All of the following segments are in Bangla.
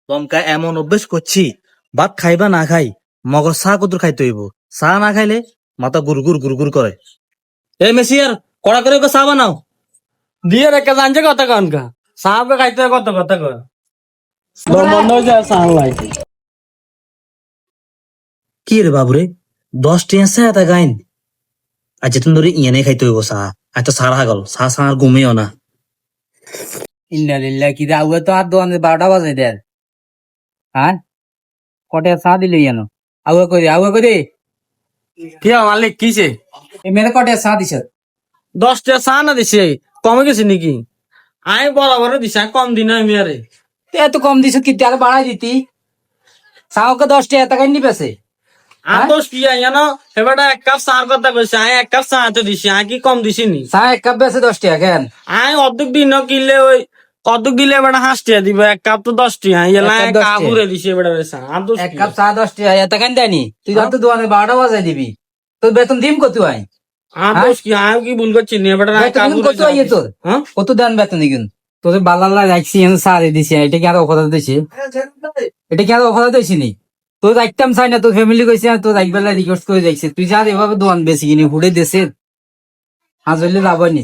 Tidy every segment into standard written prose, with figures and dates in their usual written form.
তমকা এমন অভ্যেস করছি, ভাত খাইবা না খাই মগর চা কদুর খাইতে হইব। চা না খাইলে মাথা গুরগুর গুরগুর করে। এই মেসিয়ার কড়া করে চা বানাও। দিয়ে রেখে জানছে কথা কনকা সাহাবে খাইতে কত কথা কয় বন্ধ হয়ে যায় সাহাব ভাই কি রে বাবুরে, 10 টিয়া চা এটা গাইন। আজ তুমি ধরে ইয়ানে খাইতে হইব চা। আজ তো সারা গল চা চা আর ঘুমিও না। ইন্নালিল্লাহ কি আউয়ে তো আর দোকানে 12টা বাজে দেয়। হ্যাঁ কটে চা দিলে জানো আউয়ে করে কি মালিক কিছে এই মেরে কটে চা দিছ 10টা চা না দিছে কমে গেছে নাকি আই বরাবর দিছে আমি কম দিন আমি আরে এত কম দিছ কি আর বাড়াই দিতি চাওকে 10 টাকা টাকা নিবেছে আর দোষ কি জানো এবারে এক কাপ চার কথা কইছে আই এক কাপ চা তো দিছি আই কি কম দিছি নি চা এক কাপ বেছে 10 টাকা কেন আই অর্ধেক দিন কিনলে ওই অর্ধেক দিলে এবারে 5 টাকা দিব এক কাপ তো 10 টাকা এলা এক কাপ 10 কাপ উড়ে দিছে এবারে চা আর দোষ এক কাপ চা 10 টাকা এত কেন দেয়নি তুই তো দোকানে 12টা বাজাই দিবি তোর বেতন দিম কত আই আর দোষ কি আই কি ভুল করছি নি এবারে কাপ বেতন কত আইয়ে তোর হ্যাঁ কত দেন বেতন দিগুন তোর বালালা রাখছি এন চা দিছি এটা কি আর অফার দিছি এটা কি আর অফার দিছি নি তোর রাখতাম চাই না তোর ফ্যামিলি কইছে তোর রাখবেলা রিকোয়েস্ট করে যাইছে তুই যা এভাবে দোকান বেশি কিনি হুড়ে দেশে হাজলে লাভানি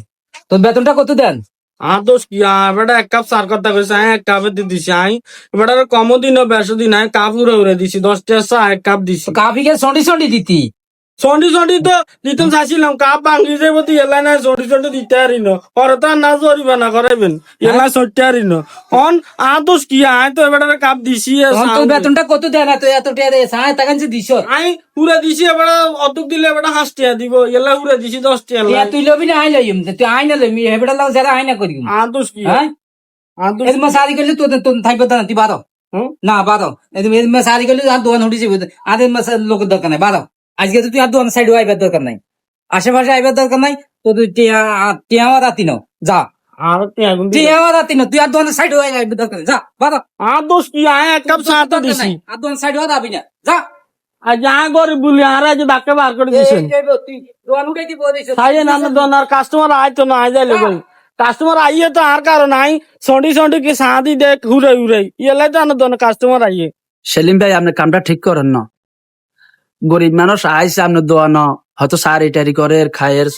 তোর বেতনটা কত দেন আর দোষ কি এবারে এক কাপ চার কথা কইছে আই এক কাপে দিয়ে দিছি আই এবারে কমও দিন বেশি দিন আই কাপ উড়ে উড়ে দিছি 10 টাকা চা এক কাপ দিছি কাফিকে সন্ডি দিতি সন্ডি সন্ডি তো দিতাম চাইছিলাম কাপ ভাঙি যাবো তুই এলাই না সন্ডি সন্ডি দিতে পারি না পরে তো আর না জরিবা না করাইবেন এলাই সরতে পারি না অন আর দোষ কি আই তো এবারে কাপ দিছি তখন তোর বেতনটা কত দেন এত এত টাকা দেয় সাড়ে টাকা দিছ আই উড়ে দিছি এবারে অর্ধেক দিলে এবারে 5 টাকা দিব এলাই উড়ে দিছি 10 টাকা তুই লবি না আই লইম তুই আই না লইম হেবড়া লাও যারা আই না করি আর দোষ কি হ্যাঁ আর দোষ এদ মাস আদি করলে তোর তোর থাকবে না তুই বারো হুম? না বারো এদ মাস আদি করলে আর দোকান উঠেছি আদের মাস লোকের দরকার নাই বারো আজকে তো তুই আর দোকান সাইড আইবার দরকার নাই আশেপাশে আইবার দরকার নাই তো তুই টিয়া রাতি নাও যা আর টাকা গুন দিলে। টিয়া রাতি নাও তুই আর দোকান সাইড আইবার দরকার নাই যা বারো আর দোষ কি আই এক কাপ চা তো দিছি আর দোকান সাইড যাবি না যা আর যা গরিব বলি আর আজ ডাক্কে বার করে দিছেন তুই দোকান উঠে দিব খাইয়ে না দোন আর কাস্টমার আইতো না আই যাইলে কই কাস্টমার আইয়ে তো আর কারণ নাই সন্ডি সন্ডি কি সাদি দেখ হুরাই হুরাই এলাই তো না দোন কাস্টমার আইয়ে সেলিম ভাই আপনি কামটা ঠিক করেন না গরিব মানুষ আইসে আপনি দোয়ানো হয়তো সার ইটারি করে খায়ের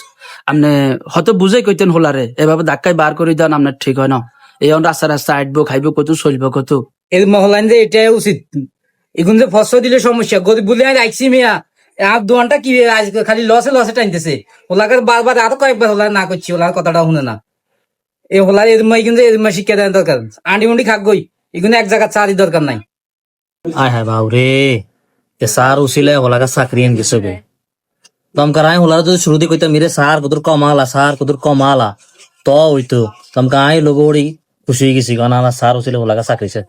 আপনি হয়তো বুঝে কইতেন হোলারে এভাবে ধাক্কায় বার করে দেন আপনার ঠিক হয় না এই রাস্তা রাস্তা আইটবো খাইবো কত চলবো কত এর মহলান যে এটাই উচিত এখন যে ফসল দিলে সমস্যা গরিব বলে রাখছি মিয়া আর দোকানটা কি আজ খালি লসে টানতেছে ওলাকে বারবার আরো কয়েকবার হোলার না করছি ওলার কথাটা শুনে না এই হোলার এর মাই কিন্তু এর মাই শিক্ষা দেওয়ার দরকার আন্ডি মুন্ডি খাক গই এগুলো এক জায়গা চারি দরকার নাই আয় হায় বাবুরে, তে সার উচিলে হলাকা চাকরি এন গেছে বে। তমকা আই হলার যদি শুরু দিয়ে কইতাম মিরে সার কুদুর কমালা তো হইতো তমকা আই লগড়ি খুশি হয়ে গেছি কারণ আমার সার উচিলে হলাকা চাকরিছে।